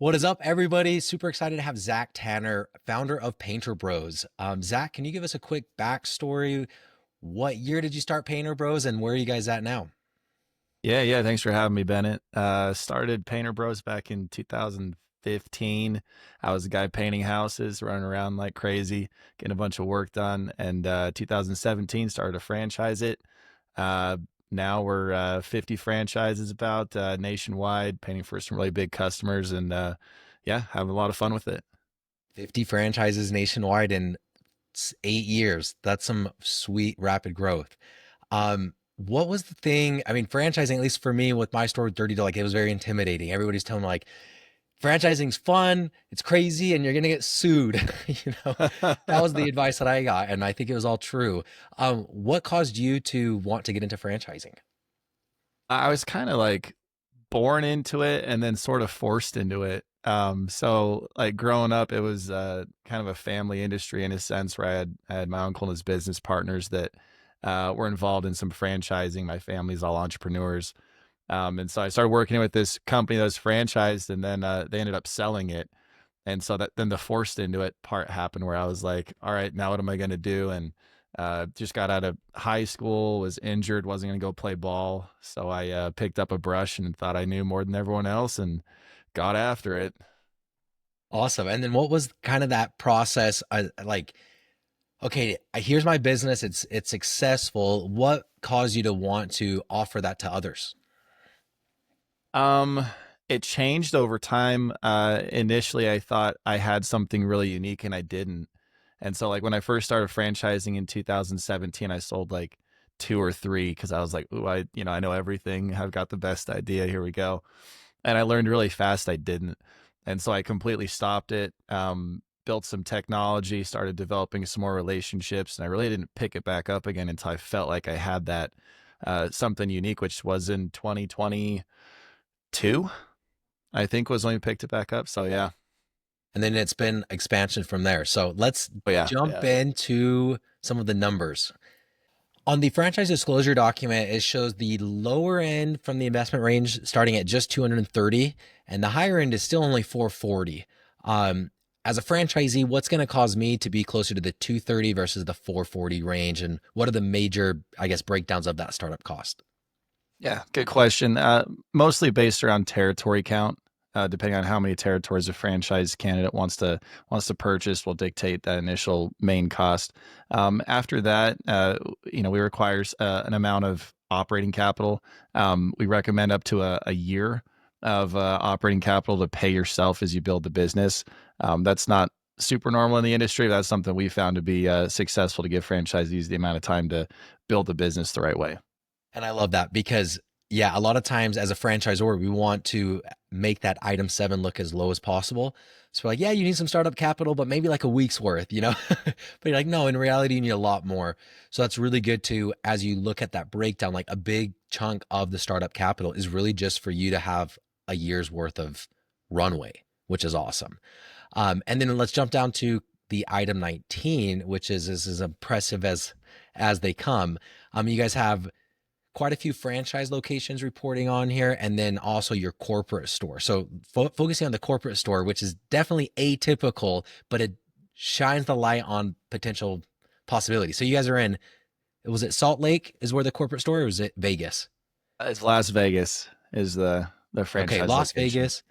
What is up, everybody? Super excited to have Zach Tanner, founder of Painter Bros. Zach, can you give us a quick backstory? What year did you start Painter Bros and where are you guys at now? Yeah. Thanks for having me, Bennett. Started Painter Bros back in 2015. I was a guy painting houses, running around like crazy, getting a bunch of work done. And 2017 started to franchise it. Uh, Now we're 50 franchises about nationwide, painting for some really big customers, and yeah, having a lot of fun with it. 50 franchises nationwide in 8 years. That's some sweet rapid growth. What was the thing? I mean, franchising, at least for me with my store with Dirty Dough, like it was very intimidating. Everybody's telling me like franchising's fun, it's crazy, and you're gonna get sued. That was the advice that I got, and I think it was all true. What caused you to want to get into franchising? I was kind of like born into it and then sort of forced into it. So like growing up, it was kind of a family industry in a sense where I had my uncle and his business partners that were involved in some franchising. My family's all entrepreneurs. And so I started working with this company that was franchised, and then they ended up selling it. And so that then the forced into it part happened where I was like, all right, now what am I going to do? And just got out of high school, was injured, wasn't going to go play ball. So I picked up a brush and thought I knew more than everyone else and got after it. Awesome. And then what was kind of that process? Like, okay, here's my business. It's successful. What caused you to want to offer that to others? Um, it changed over time. Initially, I thought I had something really unique and I didn't. And so, like, when I first started franchising in 2017, I sold like two or three because I was like, "Ooh, I know everything. I've got the best idea. Here we go." And I learned really fast I didn't. And so I completely stopped it. Built some technology, started developing some more relationships, and I really didn't pick it back up again until I felt like I had that something unique, which was in 2022, I think, was when we picked it back up. So yeah. And then it's been expansion from there. So let's Oh yeah, jump yeah. into some of the numbers. On the franchise disclosure document, it shows the lower end from the investment range starting at just 230, and the higher end is still only 440. Um, as a franchisee, what's going to cause me to be closer to the 230 versus the 440 range? And what are the major, I guess, breakdowns of that startup cost? Yeah, good question. Mostly based around territory count. Depending on how many territories a franchise candidate wants to purchase, will dictate that initial main cost. After that, we require an amount of operating capital. We recommend up to a year of operating capital to pay yourself as you build the business. That's not super normal in the industry. That's something we found to be successful to give franchisees the amount of time to build the business the right way. And I love that because, yeah, a lot of times as a franchisor, we want to make that item seven look as low as possible. So we're like, yeah, you need some startup capital, but maybe like a week's worth. But you're like, no, in reality, you need a lot more. So that's really good to, as you look at that breakdown, like a big chunk of the startup capital is really just for you to have a year's worth of runway, which is awesome. And then let's jump down to the item 19, which is as impressive as they come. You guys have quite a few franchise locations reporting on here, and then also your corporate store. So focusing on the corporate store, which is definitely atypical, but it shines the light on potential possibilities. So you guys are in, was it Salt Lake is where the corporate store, or was it Vegas? It's Las Vegas is the Okay, franchise Las location. Vegas,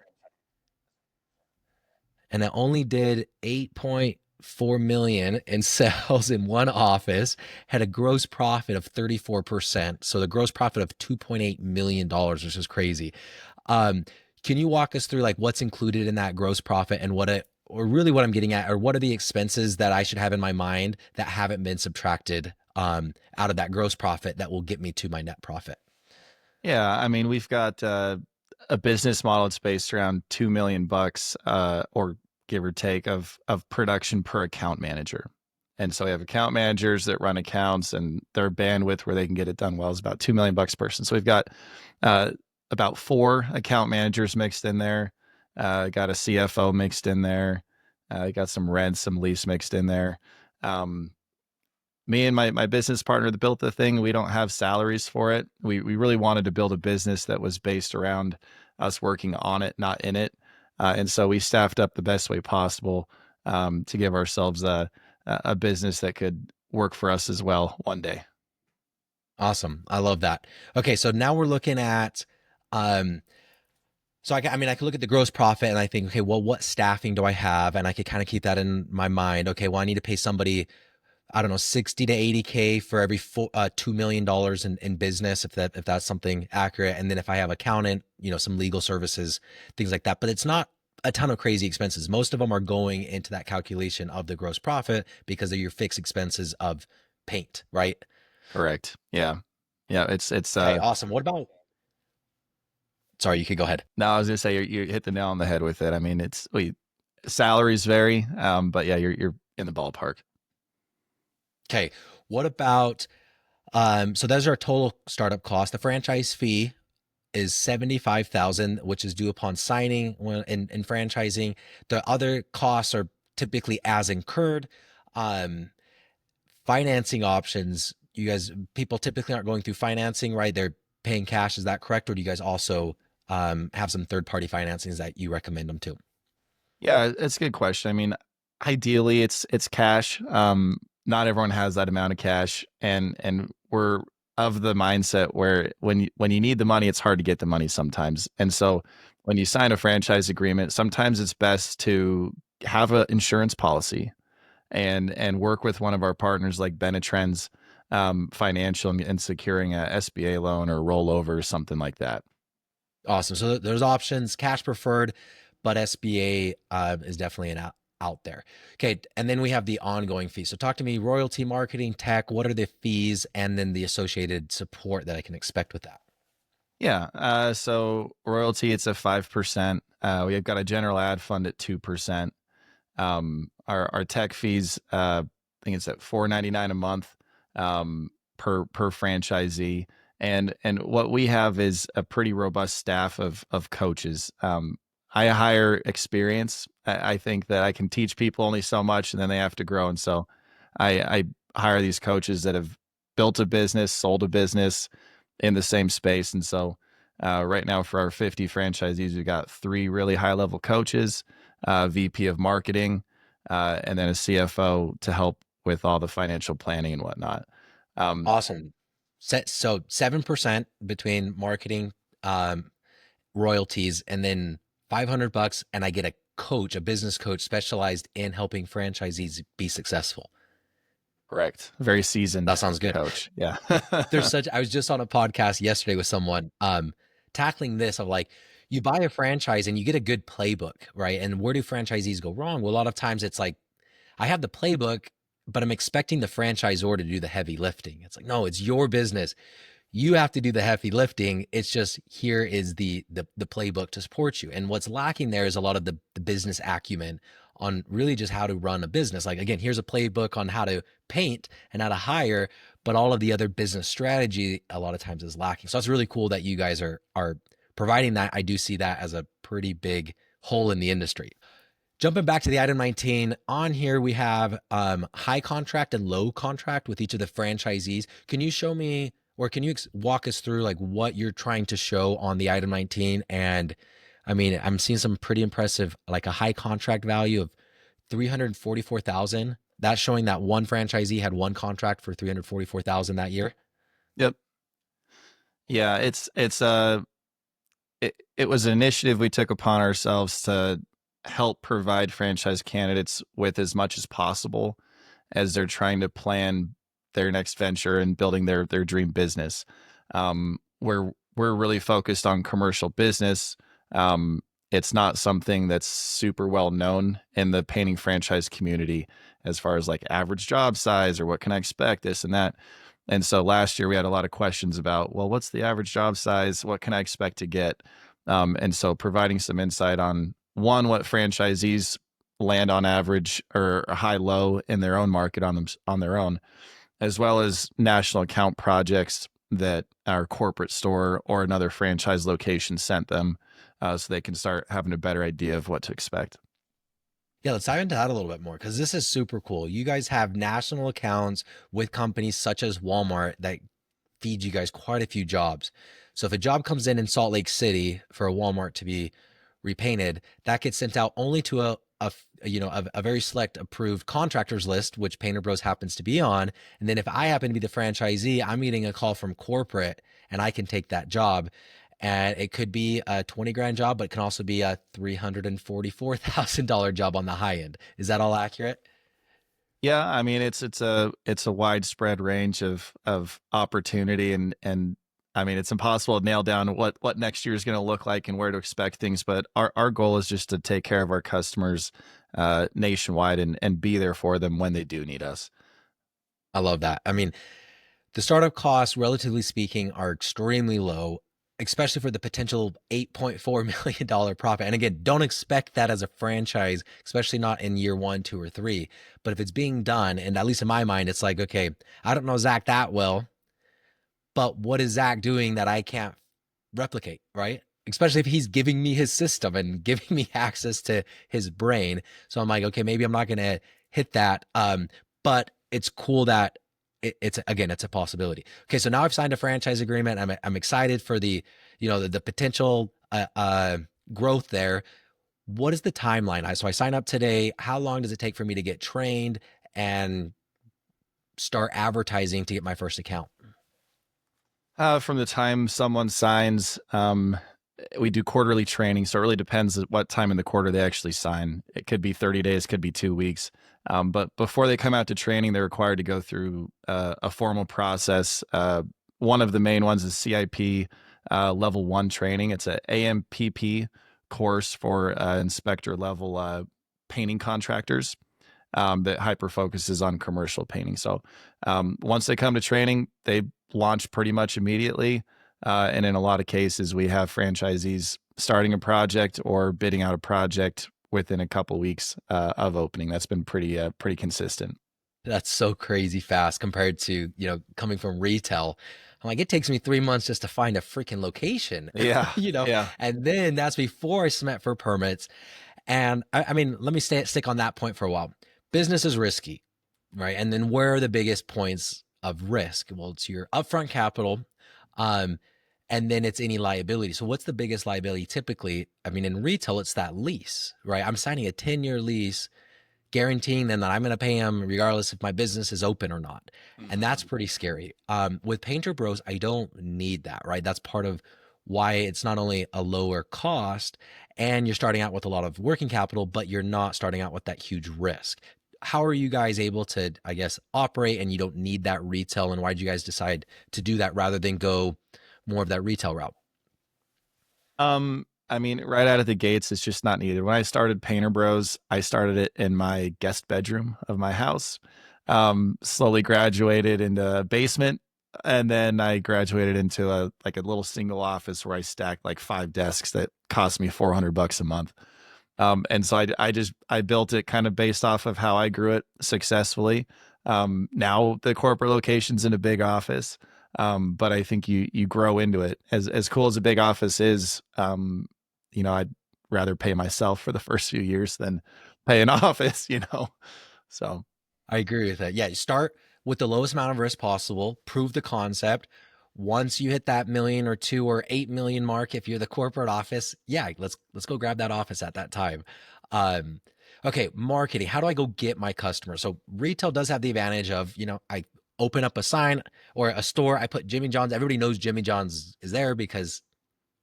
and it only did 8.4 million in sales in one office, had a gross profit of 34%. So the gross profit of $2.8 million, which is crazy. Um, can you walk us through like what's included in that gross profit and or really what I'm getting at, or what are the expenses that I should have in my mind that haven't been subtracted out of that gross profit that will get me to my net profit? Yeah, I mean, we've got a business model that's based around 2 million bucks, or give or take, of production per account manager. And so we have account managers that run accounts, and their bandwidth where they can get it done well is about 2 million bucks a person. So we've got uh, about four account managers mixed in there. Got a CFO mixed in there. Got some rent, some lease mixed in there. Um, Me and my business partner that built the thing, we don't have salaries for it. We really wanted to build a business that was based around us working on it, not in it. And so we staffed up the best way possible to give ourselves a business that could work for us as well one day. Awesome. I love that. Okay, so now we're looking at um I mean, I could look at the gross profit and I think, okay, well, what staffing do I have? And I could kind of keep that in my mind. Okay, well, I need to pay somebody, I don't know, 60 to 80K for every $2 million in business, if that's something accurate. And then if I have accountant, some legal services, things like that. But it's not a ton of crazy expenses. Most of them are going into that calculation of the gross profit because of your fixed expenses of paint, right? Correct. Yeah. Yeah. It's Okay, awesome. What about, sorry, you could go ahead. no, I was gonna say you hit the nail on the head with it. I mean, salaries vary, but yeah, you're in the ballpark. Okay, what about, so those are total startup costs. The franchise fee is 75,000, which is due upon signing in franchising. The other costs are typically as incurred. Um, Financing options, people typically aren't going through financing, right? They're paying cash. Is that correct? Or do you guys also have some third-party financings that you recommend them to? Yeah, it's a good question. I mean, ideally it's cash. Not everyone has that amount of cash, and we're of the mindset where when you need the money, it's hard to get the money sometimes. And so when you sign a franchise agreement, sometimes it's best to have an insurance policy and work with one of our partners like Bennett Financial and securing a SBA loan or rollover or something like that. Awesome. So there's options, cash preferred, but SBA is definitely out there. Okay, and then we have the ongoing fees. So talk to me, royalty, marketing, tech. What are the fees, and then the associated support that I can expect with that? Yeah. So royalty, it's a 5%. We've got a general ad fund at 2%. Our tech fees, I think it's at $4.99 a month per franchisee. And what we have is a pretty robust staff of coaches. I hire experience. I think that I can teach people only so much, and then they have to grow. And so I hire these coaches that have built a business, sold a business in the same space. And so right now for our 50 franchisees, we've got 3 really high level coaches, VP of marketing, and then a CFO to help with all the financial planning and whatnot. Um, Awesome. So 7% between marketing, royalties, and then $500, and I get a coach, a business coach specialized in helping franchisees be successful. Correct. Very That seasoned sounds good. coach. Yeah. I was just on a podcast yesterday with someone tackling this of like, you buy a franchise and you get a good playbook, right? And where do franchisees go wrong? Well, a lot of times it's like, I have the playbook, but I'm expecting the franchisor to do the heavy lifting. It's like, no, it's your business. You have to do the heavy lifting. It's just, here is the playbook to support you. And what's lacking there is a lot of the business acumen on really just how to run a business. Like, again, here's a playbook on how to paint and how to hire, but all of the other business strategy a lot of times is lacking. So it's really cool that you guys are providing that. I do see that as a pretty big hole in the industry. Jumping back to the item 19, on here we have high contract and low contract with each of the franchisees. Can you show me, or can you walk us through like what you're trying to show on the item 19? And I mean, I'm seeing some pretty impressive, like a high contract value of 344,000. That's showing that one franchisee had one contract for 344,000 that year. Yep. Yeah. It was an initiative we took upon ourselves to help provide franchise candidates with as much as possible as they're trying to plan their next venture and building their dream business. We're really focused on commercial business. It's not something that's super well known in the painting franchise community as far as like average job size or what can I expect, this and that. And so last year we had a lot of questions about, well, what's the average job size? What can I expect to get? And so providing some insight on one, what franchisees land on average or high low in their own market on their own, as well as national account projects that our corporate store or another franchise location sent them, so they can start having a better idea of what to expect. Yeah, let's dive into that a little bit more because this is super cool. You guys have national accounts with companies such as Walmart that feed you guys quite a few jobs. So if a job comes in Salt Lake City for a Walmart to be repainted, that gets sent out only to a very select approved contractors list, which Painter Bros happens to be on. And then if I happen to be the franchisee, I'm getting a call from corporate and I can take that job. And it could be a 20 grand job, but it can also be a $344,000 job on the high end. Is that all accurate? Yeah, I mean it's a widespread range of opportunity, and I mean it's impossible to nail down what next year is going to look like and where to expect things. But our goal is just to take care of our customers nationwide and be there for them when they do need us. I love that. I mean, the startup costs, relatively speaking, are extremely low, especially for the potential $8.4 million profit. And again, don't expect that as a franchise, especially not in year one, two, or three. But if it's being done, and at least in my mind, it's like, okay, I don't know Zach that well, but what is Zach doing that I can't replicate, right? Especially if he's giving me his system and giving me access to his brain. So I'm like, okay, maybe I'm not going to hit that. But it's cool that it's again, it's a possibility. Okay, so now I've signed a franchise agreement. I'm excited for the potential growth there. What is the timeline? So I sign up today. How long does it take for me to get trained and start advertising to get my first account? From the time someone signs, we do quarterly training, so it really depends at what time in the quarter they actually sign. It could be 30 days, could be 2 weeks. But before they come out to training, they're required to go through a formal process. One of the main ones is CIP level 1 training. It's a AMPP course for inspector level painting contractors that hyper focuses on commercial painting. So once they come to training, they launch pretty much immediately. And in a lot of cases, we have franchisees starting a project or bidding out a project within a couple weeks of opening. That's been pretty consistent. That's so crazy fast compared to, coming from retail. I'm like, it takes me 3 months just to find a freaking location, Yeah, yeah. and then that's before I submit for permits. And I mean, let me stick on that point for a while. Business is risky, right? And then where are the biggest points of risk? Well, it's your upfront capital, um, and then it's any liability. So what's the biggest liability typically? I mean, in retail, it's that lease, right? I'm signing a 10-year lease guaranteeing them that I'm going to pay them regardless if my business is open or not. And that's Mhm. pretty scary. With Painter Bros, I don't need that, right? That's part of why it's not only a lower cost and you're starting out with a lot of working capital, but you're not starting out with that huge risk. How are you guys able to, I guess, operate and you don't need that retail? And why did you guys decide to do that rather than go more of that retail route? I mean, right out of the gates, it's just not needed. When I started Painter Bros, I started it in my guest bedroom of my house. Slowly graduated into a basement, and then I graduated into a little single office where I stacked like 5 desks that cost me $400 a month. And so I built it kind of based off of how I grew it successfully. Now the corporate location's in a big office. But I think you grow into it. As cool as a big office is, I'd rather pay myself for the first few years than pay an office. So I agree with that. Yeah, you start with the lowest amount of risk possible, prove the concept. Once you hit that million or two or 8 million mark, if you're the corporate office, yeah, let's go grab that office at that time. Um, okay, marketing. How do I go get my customers? So retail does have the advantage of, I open up a sign or a store, I put Jimmy John's. Everybody knows Jimmy John's is there because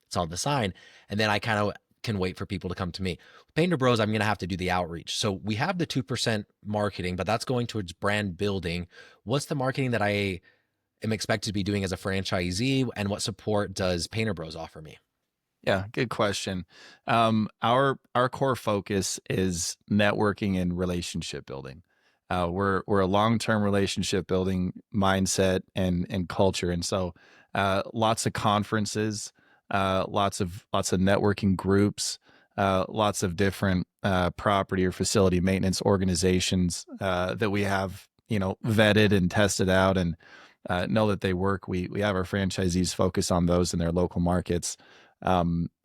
it's on the sign. And then I kind of can wait for people to come to me. Painter Bros, I'm going to have to do the outreach. So we have the 2% marketing, but that's going towards brand building. What's the marketing that I am expected to be doing as a franchisee? And what support does Painter Bros offer me? yeah, good question. Our core focus is networking and relationship building. We're a long-term relationship building mindset and culture, and so lots of conferences, lots of networking groups, lots of different property or facility maintenance organizations that we have vetted and tested out and know that they work. We have our franchisees focus on those in their local markets.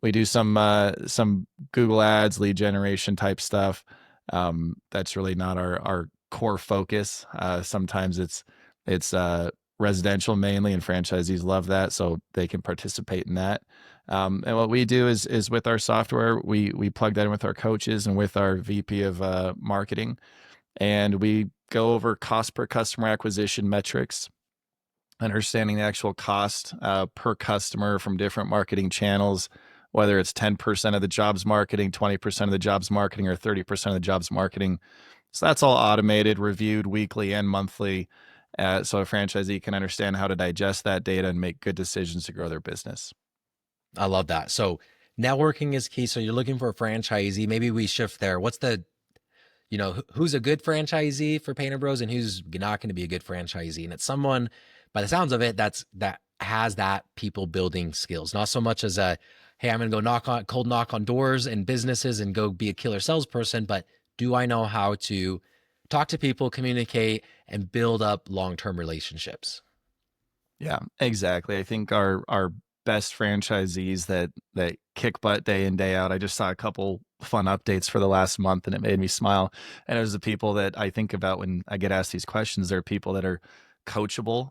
We do some Google ads, lead generation type stuff. That's really not our core focus. Sometimes it's residential mainly, and franchisees love that, so they can participate in that. And what we do is with our software, we plug that in with our coaches and with our VP of marketing, and we go over cost per customer acquisition metrics, understanding the actual cost per customer from different marketing channels, whether it's 10% of the jobs marketing, 20% of the jobs marketing, or 30% of the jobs marketing. So that's all automated, reviewed weekly and monthly, so a franchisee can understand how to digest that data and make good decisions to grow their business. I love that. So networking is key. So you're looking for a franchisee. Maybe we shift there. What's the, who's a good franchisee for Painter Bros and who's not going to be a good franchisee? And it's someone, by the sounds of it, that has that people building skills, not so much as a, hey, I'm going to go cold knock on doors and businesses and go be a killer salesperson, but do I know how to talk to people, communicate, and build up long-term relationships? Yeah, exactly. I think our best franchisees that kick butt day in day out. I just saw a couple fun updates for the last month, and it made me smile. And it was the people that I think about when I get asked these questions. There are people that are coachable,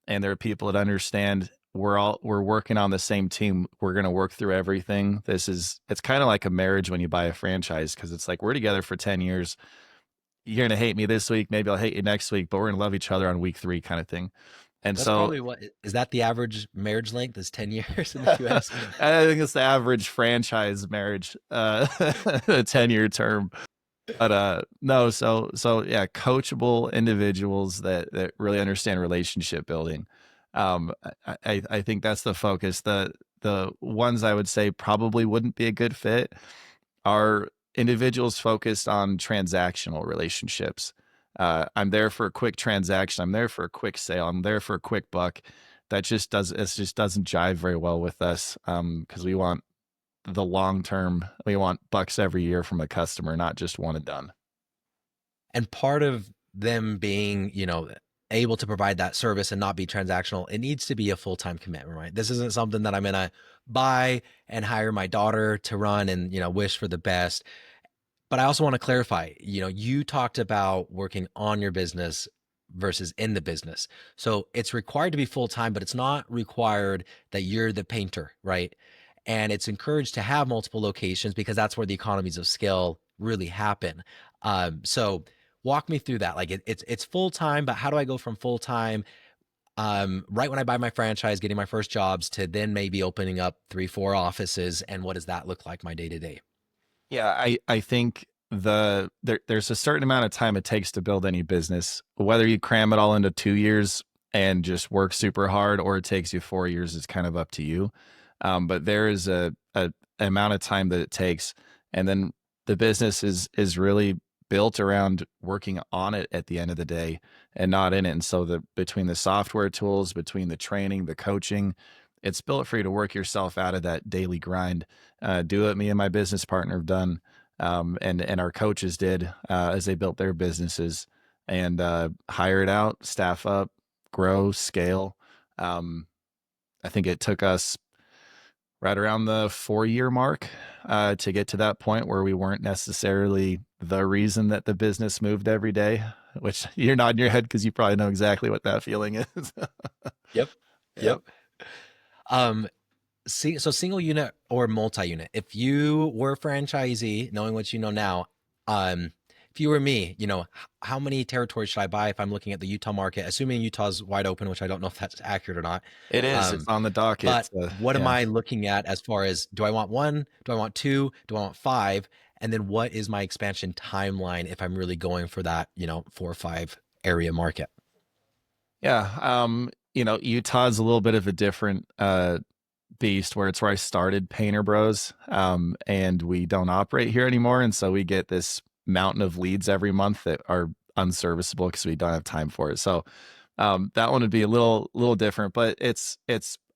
and there are people that understand we're working on the same team. We're going to work through everything. It's kind of like a marriage when you buy a franchise, because it's like we're together for 10 years. You're going to hate me this week, maybe I'll hate you next week, but we're going to love each other on week 3 kind of thing. And That's so probably what is that the average marriage length is 10 years in the US? I think it's the average franchise marriage, a 10-year term. But no, so yeah, coachable individuals that really understand relationship building. I think that's the focus. The ones I would say probably wouldn't be a good fit are individuals focused on transactional relationships. I'm there for a quick transaction. I'm there for a quick sale. I'm there for a quick buck. It just doesn't jive very well with us, because we want the long term. We want bucks every year from a customer, not just one and done. And part of them being, able to provide that service and not be transactional, it needs to be a full-time commitment, right? This isn't something that I'm going to buy and hire my daughter to run and, wish for the best. But I also want to clarify, you talked about working on your business versus in the business. So it's required to be full-time, but it's not required that you're the painter, right? And it's encouraged to have multiple locations because that's where the economies of scale really happen. So walk me through that. Like it's full-time, but how do I go from full-time, right when I buy my franchise, getting my first jobs, to then maybe opening up 3, 4 offices? And what does that look like my day to day? Yeah, I think there's a certain amount of time it takes to build any business. Whether you cram it all into 2 years and just work super hard, or it takes you 4 years, is kind of up to you. But there is a amount of time that it takes, and then the business is really built around working on it at the end of the day and not in it. And so between the software tools, between the training, the coaching, it's built for you to work yourself out of that daily grind. Do what me and my business partner have done, and our coaches did, as they built their businesses, and hire it out, staff up, grow, scale. Um, I think it took us right around the 4-year mark to get to that point where we weren't necessarily the reason that the business moved every day, which you're nodding your head because you probably know exactly what that feeling is. Yep. Yep. Yep. Um, so single unit or multi-unit, if you were a franchisee, knowing what you know now, if you were me, how many territories should I buy if I'm looking at the Utah market, assuming Utah's wide open, which I don't know if that's accurate or not. It is. It's Um, on the docket. but what am Yeah. I looking at as far as, do I want 1? Do I want 2? Do I want 5? And then what is my expansion timeline if I'm really going for that, 4 or 5 area market? Yeah. Utah's a little bit of a different beast, where it's where I started Painter Bros. And we don't operate here anymore. And so we get this mountain of leads every month that are unserviceable because we don't have time for it. So that one would be a little different, but it's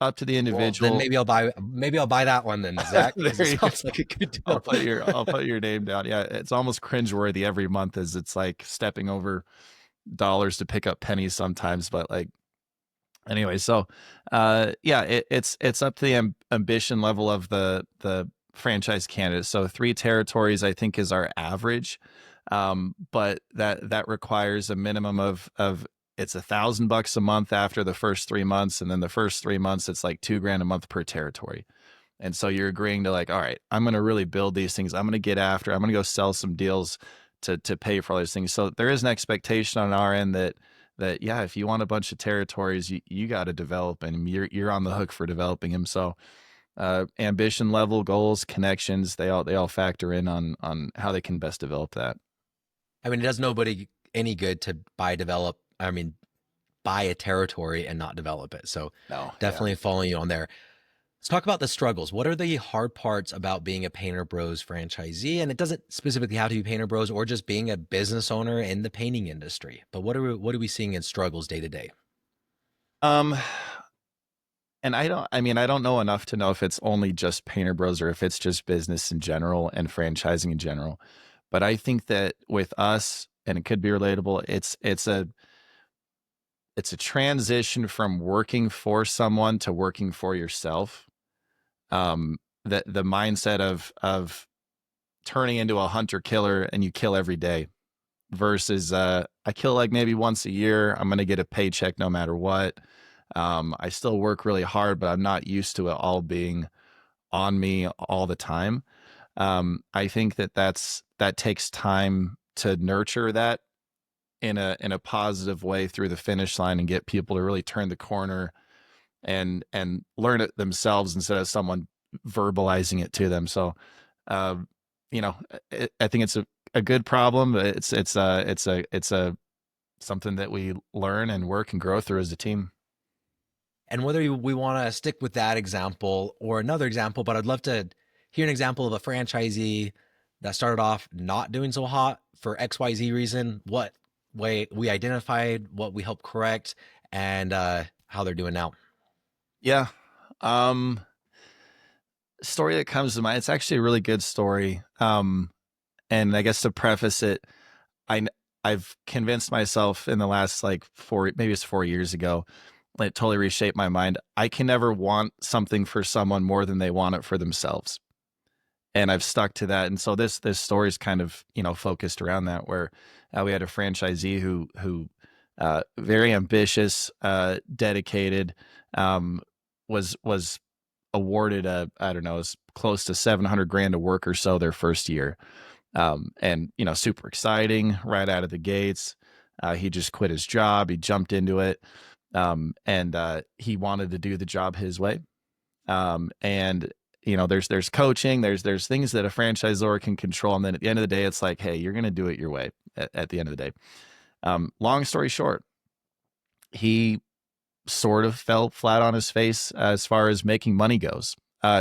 up to the Well, then individual. maybe I'll buy that one then, Zach, because There it you go. sounds like a good deal. I'll put your name down. Yeah, it's almost cringeworthy every month, as it's like stepping over dollars to pick up pennies sometimes. But like, anyway, so yeah, it's up to the ambition level of the franchise candidate. So 3 territories, I think, is our average, but that requires a minimum of it's $1,000 a month after the first 3 months, and then the first 3 months it's like 2 grand a month per territory. And so you're agreeing to like, all right, I'm going to really build these things. I'm going to get after. I'm going to go sell some deals to pay for all these things. So there is an expectation on our end that yeah, if you want a bunch of territories, you got to develop, and you're on the hook for developing them. So ambition level, goals, connections, they all factor in on how they can best develop that. I mean, it does nobody any good to buy a territory and not develop it. So No, yeah. definitely following you on there. Let's talk about the struggles. What are the hard parts about being a Painter Bros franchisee? And it doesn't specifically have to be Painter Bros or just being a business owner in the painting industry. But what are we seeing in struggles day to day? Um, and I don't know enough to know if it's only just Painter Bros or if it's just business in general and franchising in general. But I think that with us, and it could be relatable, it's a transition from working for someone to working for yourself. The mindset of turning into a hunter killer and you kill every day versus I kill like maybe once a year. I'm gonna get a paycheck no matter what. I still work really hard, but I'm not used to it all being on me all the time. I think that takes time to nurture that in a positive way through the finish line and get people to really turn the corner and learn it themselves instead of someone verbalizing it to them. So, um, I think it's a good problem. But it's a something that we learn and work and grow through as a team. And whether we want to stick with that example or another example, but I'd love to hear an example of a franchisee that started off not doing so hot for XYZ reason, what way we identified, what we helped correct, and how they're doing now. Yeah. Um, Story that comes to mind. It's actually a really good story. And I guess to preface it, I I've convinced myself in the last like maybe it's 4 years ago, it totally reshaped my mind. I can never want something for someone more than they want it for themselves, and I've stuck to that. And so this story is kind of focused around that, where we had a franchisee who very ambitious, dedicated, um, was awarded a I don't know, it was close to 700 grand to work or so their first year. And super exciting right out of the gates. He just quit his job. He jumped into it. And he wanted to do the job his way. And there's coaching, there's things that a franchisor can control. And then at the end of the day, it's like, hey, you're going to do it your way at the end of the day. Long story short, he sort of fell flat on his face as far as making money goes.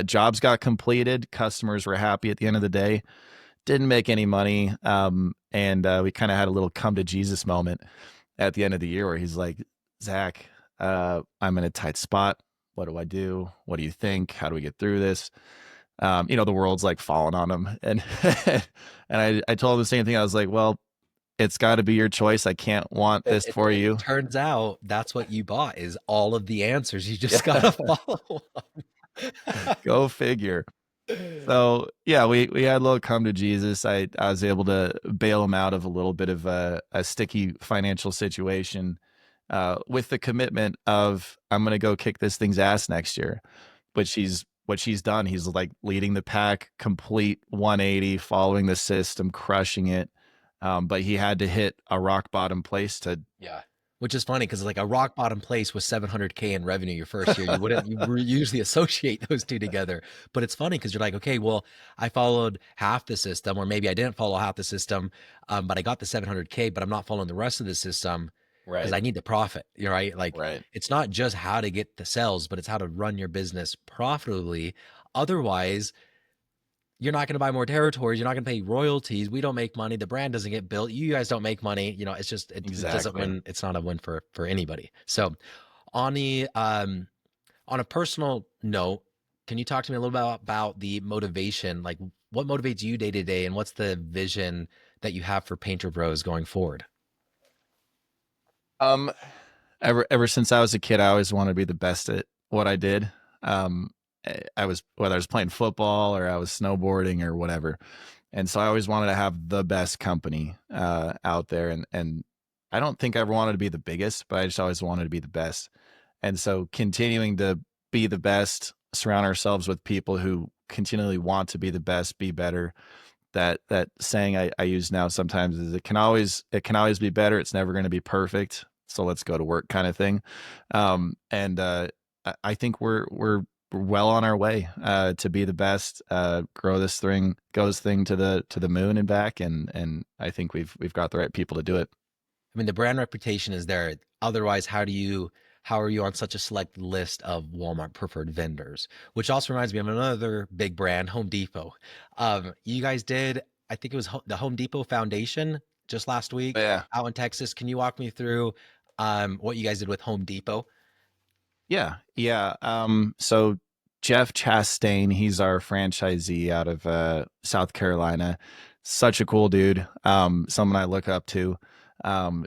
Jobs got completed. Customers were happy at the end of the day. Didn't make any money. And we kind of had a little come to Jesus moment at the end of the year where he's like, Zach, I'm in a tight spot. What do I do? What do you think? How do we get through this? The world's like falling on him. And and I told him the same thing. I was like, well, it's got to be your choice. I can't want this for It you. turns out that's what you bought is all of the answers. You just gotta Yeah. follow Go figure. them. So yeah, we had a little come to Jesus. I was able to bail him out of a little bit of a sticky financial situation, with the commitment of I'm gonna go kick this thing's ass next year. Which he's done. He's like leading the pack, complete 180, following the system, crushing it. But he had to hit a rock bottom place to. Yeah. Which is funny because like a rock bottom place with 700K in revenue your first year, you usually associate those two together. But it's funny because you're like, okay, well, I followed half the system, or maybe I didn't follow half the system, but I got the 700K, but I'm not following the rest of the system because Right, I need the profit. You're right. Like right, it's not just how to get the sales, but it's how to run your business profitably. Otherwise, you're not going to buy more territories. You're not going to pay royalties. We don't make money. The brand doesn't get built. You guys don't make money. It's just it doesn't exactly. win. It's not a win for anybody. So on the on a personal note, can you talk to me a little bit about the motivation? Like what motivates you day to day, and what's the vision that you have for Painter Bros going forward? Um, ever since I was a kid, I always wanted to be the best at what I did. I was whether I was playing football or I was snowboarding or whatever, and so I always wanted to have the best company out there. And I don't think I ever wanted to be the biggest, but I just always wanted to be the best. And so continuing to be the best, surround ourselves with people who continually want to be the best, be better. That saying I use now sometimes is it can always be better. It's never going to be perfect. So let's go to work kind of thing. And I think we're well on our way to be the best, grow this thing to the moon and back. And I think we've got the right people to do it. I mean, the brand reputation is there. Otherwise, how are you on such a select list of Walmart preferred vendors? Which also reminds me of another big brand, Home Depot. You guys did, I think it was the Home Depot Foundation just last week Yeah. out in Texas. Can you walk me through what you guys did with Home Depot? Yeah, yeah. So Jeff Chastain, he's our franchisee out of South Carolina. Such a cool dude. Someone I look up to.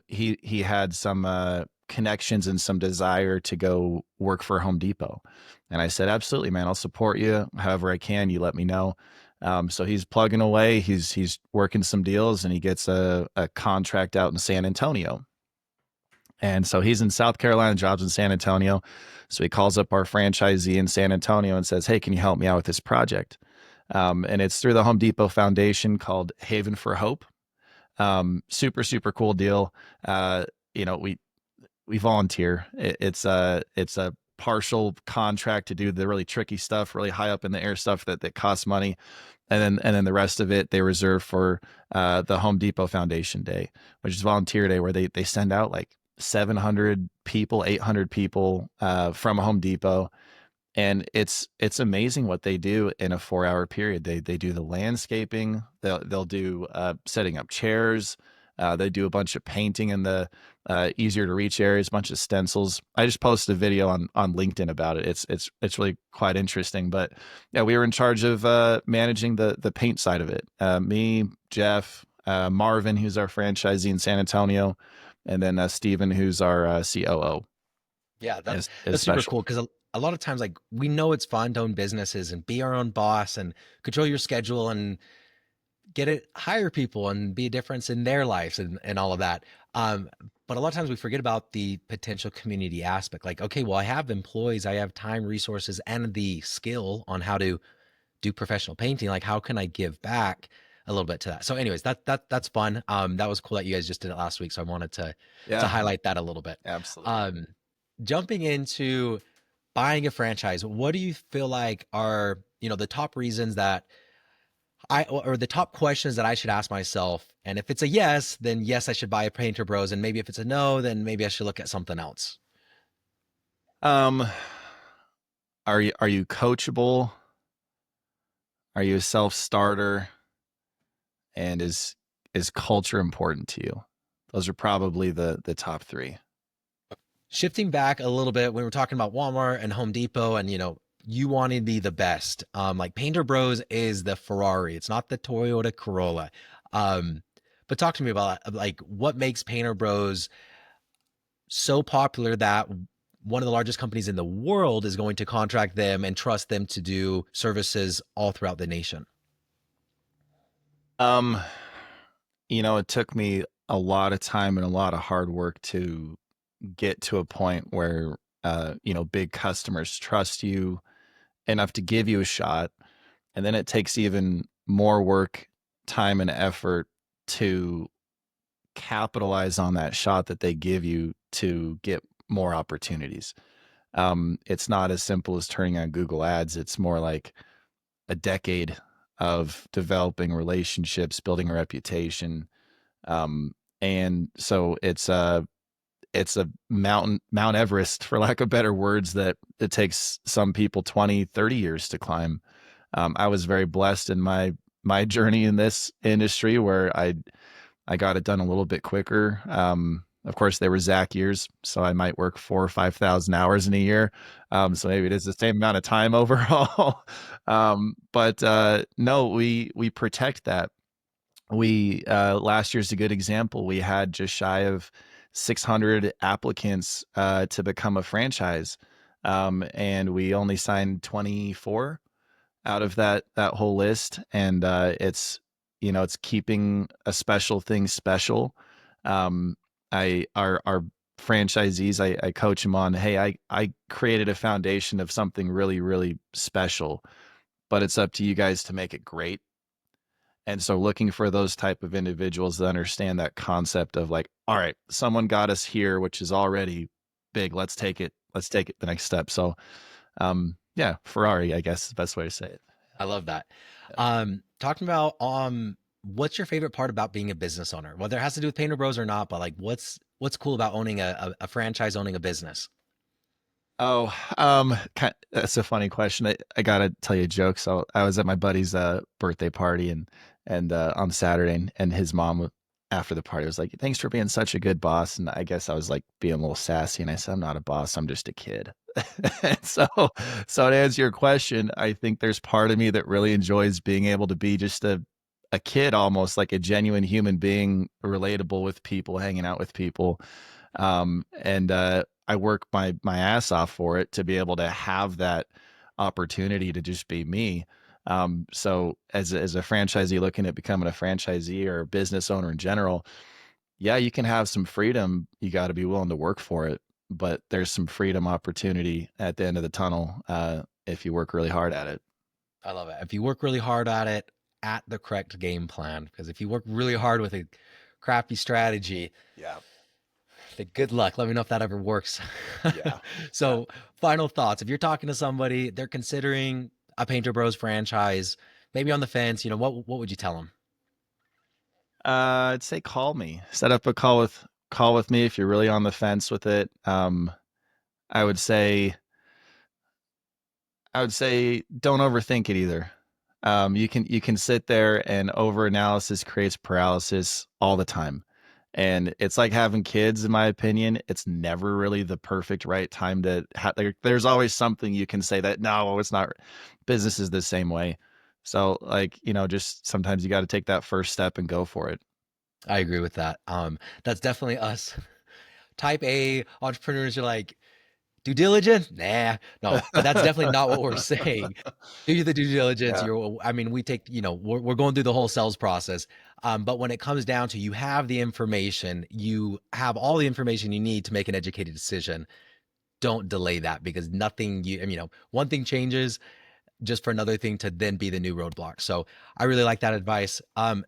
He had some connections and some desire to go work for Home Depot, and I said, absolutely, man. I'll support you however I can. You let me know. So he's plugging away. He's working some deals, and he gets a contract out in San Antonio. And so he's in South Carolina, jobs in San Antonio. So he calls up our franchisee in San Antonio and says, hey, can you help me out with this project? And it's through the Home Depot Foundation called Haven for Hope. Super, super cool deal. You know, we volunteer. It's a partial contract to do the really tricky stuff, really high up in the air stuff that costs money. And then the rest of it they reserve for the Home Depot Foundation Day, which is volunteer day where they send out like 700 people, 800 people from Home Depot, and it's amazing what they do in a 4 hour period. They do the landscaping, they'll do setting up chairs, they do a bunch of painting in the easier to reach areas, a bunch of stencils. I just posted a video on LinkedIn about it. It's really quite interesting. But yeah, we were in charge of managing the paint side of it. Me, Jeff, Marvin, who's our franchisee in San Antonio, and then Steven, who's our COO, Yeah, is that's super special. cool because a lot of times, like we know it's fun to own businesses and be our own boss and control your schedule and get it, hire people and be a difference in their lives and all of that. Um, but a lot of times we forget about the potential community aspect. Like, okay, well, I have employees, I have time, resources, and the skill on how to do professional painting. Like, how can I give back a little bit to that? So, anyways, that's fun. That was cool that you guys just did it last week. So I wanted to Yeah, highlight that a little bit. absolutely. Um, Jumping into buying a franchise, what do you feel like are, the top reasons that or the top questions that I should ask myself? And if it's a yes, then yes, I should buy a Painter Bros. And maybe if it's a no, then maybe I should look at something else. Um, are you coachable? Are you a self starter? And is culture important to you? Those are probably the top three. Shifting back a little bit, when we're talking about Walmart and Home Depot, and you want to be the best. Like Painter Bros is the Ferrari. It's not the Toyota Corolla. But talk to me about like what makes Painter Bros so popular that one of the largest companies in the world is going to contract them and trust them to do services all throughout the nation. Um, it took me a lot of time and a lot of hard work to get to a point where big customers trust you enough to give you a shot. And then it takes even more work, time, and effort to capitalize on that shot that they give you to get more opportunities. It's not as simple as turning on Google Ads. It's more like a decade of developing relationships, building a reputation. And so it's a Mount Everest, for lack of better words, that it takes some people 20, 30 years to climb. I was very blessed in my journey in this industry where I got it done a little bit quicker. Of course, there were Zach years, so I might work 4 or 5,000 hours in a year. So maybe it is the same amount of time overall. But no, we protect that. We last year's a good example. We had just shy of 600 applicants to become a franchise, and we only signed 24 out of that whole list. And it's keeping a special thing special. Um, our franchisees, I coach them on, hey, I created a foundation of something really, really special, but it's up to you guys to make it great. And so looking for those type of individuals that understand that concept of like, all right, someone got us here, which is already big. Let's take it the next step. So yeah, Ferrari, I guess is the best way to say it. I love that. Yeah. Talking about what's your favorite part about being a business owner? Whether it has to do with Painter Bros or not, but like what's cool about owning a franchise, owning a business? Oh, that's a funny question. I gotta tell you a joke. So I was at my buddy's birthday party and on Saturday, and his mom after the party was like, "Thanks for being such a good boss." And I guess I was like being a little sassy, and I said, "I'm not a boss. I'm just a kid." And so to answer your question, I think there's part of me that really enjoys being able to be just a kid, almost like a genuine human being, relatable with people, hanging out with people. And I work my ass off for it to be able to have that opportunity to just be me. So as a franchisee looking at becoming a franchisee or a business owner in general, yeah, you can have some freedom. You got to be willing to work for it, but there's some freedom opportunity at the end of the tunnel if you work really hard at it. I love it. If you work really hard at it, at the correct game plan, because if you work really hard with a crappy strategy, Yeah. good luck. Let me know if that ever works. Yeah. Yeah. So, final thoughts. If you're talking to somebody, they're considering a Painter Bros franchise, maybe on the fence, what would you tell them? I'd say call me. Set up a call with me if you're really on the fence with it. I would say I would say don't overthink it either. You can sit there and over analysis creates paralysis all the time. And it's like having kids, in my opinion. It's never really the perfect right time to there's always something you can say that no, it's not. Business is the same way. So like, just sometimes you got to take that first step and go for it. I agree with that. That's definitely us. Type A entrepreneurs are like, due diligence? Nah, no, but that's definitely not what we're saying. Do the due diligence. Yeah. I mean, we take, we're going through the whole sales process. But when it comes down to you have the information, you have all the information you need to make an educated decision. Don't delay that because nothing I mean, one thing changes just for another thing to then be the new roadblock. So I really like that advice.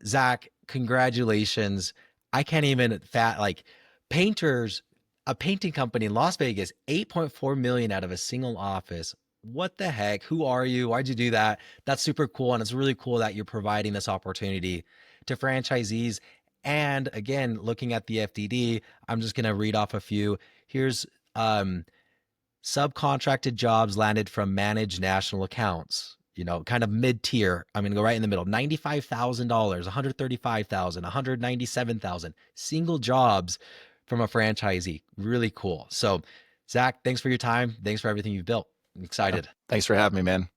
Zach, congratulations. I can't even like painters, a painting company in Las Vegas, 8.4 million out of a single office. What the heck? Who are you? Why'd you do that? That's super cool. And it's really cool that you're providing this opportunity to franchisees. And again, looking at the FDD, I'm just going to read off a few. Here's subcontracted jobs landed from managed national accounts, kind of mid-tier. I'm going to go right in the middle. $95,000, 135,000, 197,000 single jobs from a franchisee. Really cool. So, Zach, thanks for your time. Thanks for everything you've built. I'm Yeah. excited. Thanks for having me, man.